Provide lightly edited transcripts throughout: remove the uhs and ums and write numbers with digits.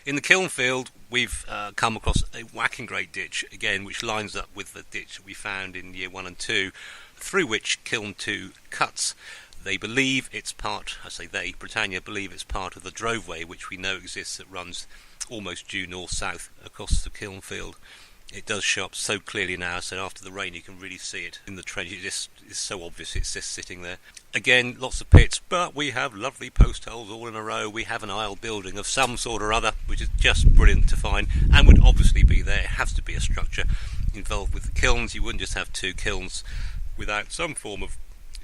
In the kiln field, we've come across a whacking great ditch, again, which lines up with the ditch that we found in year 1 and 2, through which kiln 2 cuts. They believe it's part, I say they, Britannia believe it's part of the droveway, which we know exists, that runs almost due north-south across the kiln field. It does show up so clearly now, so after the rain you can really see it in the trench. It just is so obvious, it's just sitting there. Again, lots of pits, but we have lovely post holes all in a row. We have an aisle building of some sort or other, which is just brilliant to find, and would obviously be there. It has to be a structure involved with the kilns. You wouldn't just have two kilns without some form of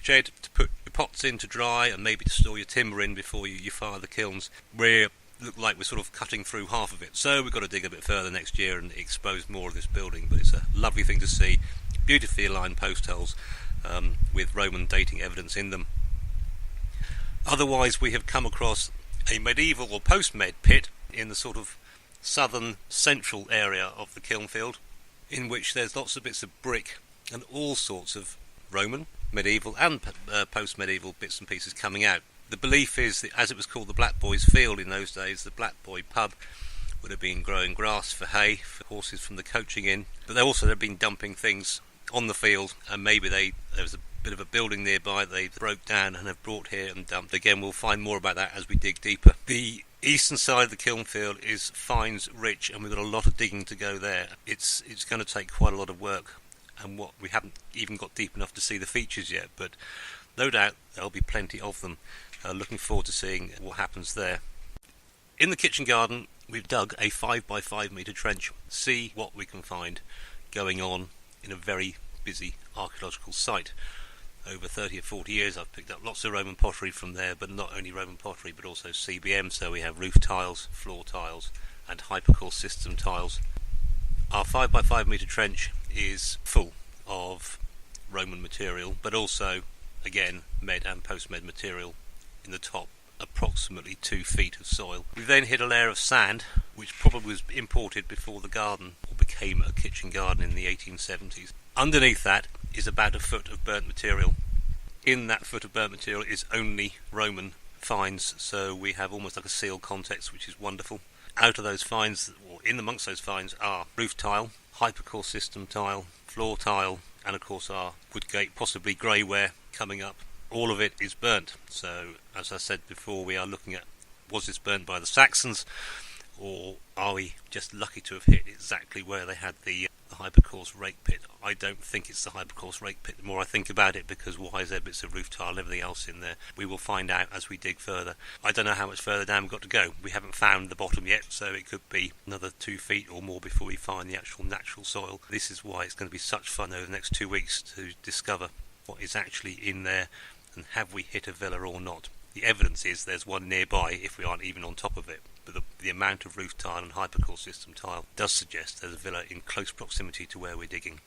shed to put your pots in to dry, and maybe to store your timber in before you fire the kilns. We look like we're sort of cutting through half of it, so we've got to dig a bit further next year and expose more of this building. But it's a lovely thing to see, beautifully aligned post holes with Roman dating evidence in them. Otherwise, we have come across a medieval or post-med pit in the sort of southern central area of the kiln field, in which there's lots of bits of brick and all sorts of Roman, medieval and post-medieval bits and pieces coming out. The belief is that, as it was called the Black Boys' Field in those days, the Black Boy pub would have been growing grass for hay for horses from the coaching inn, but they've been dumping things on the field, and maybe there was a bit of a building nearby they broke down and have brought here and dumped. Again, we'll find more about that as we dig deeper. The eastern side of the kiln field is finds rich, and we've got a lot of digging to go there. It's going to take quite a lot of work, and what we haven't even got deep enough to see the features yet, but no doubt there'll be plenty of them. Looking forward to seeing what happens there. In the kitchen garden, we've dug a 5x5 metre trench. See what we can find going on in a very busy archaeological site. Over 30 or 40 years I've picked up lots of Roman pottery from there, but not only Roman pottery but also CBM, so we have roof tiles, floor tiles and hypercore system tiles. Our 5x5 metre trench is full of Roman material, but also again med and post-med material in the top, approximately 2 feet of soil. We then hit a layer of sand, which probably was imported before the garden or became a kitchen garden in the 1870s. Underneath that is about a foot of burnt material. In that foot of burnt material is only Roman finds, so we have almost like a sealed context, which is wonderful. Out of those finds, or in amongst those finds, are roof tile, hypercore system tile, floor tile, and of course our woodgate, possibly greyware coming up. All of it is burnt, so as I said before, we are looking at, was this burnt by the Saxons, or are we just lucky to have hit exactly where they had the hypercourse rake pit? I don't think it's the hypercourse rake pit. The more I think about it, because why is there bits of roof tile and everything else in there? We will find out as we dig further. I don't know how much further down we've got to go. We haven't found the bottom yet, so it could be another 2 feet or more before we find the actual natural soil. This is why it's going to be such fun over the next 2 weeks to discover what is actually in there, and have we hit a villa or not. The evidence is there's one nearby if we aren't even on top of it, but the amount of roof tile and hypercore system tile does suggest there's a villa in close proximity to where we're digging.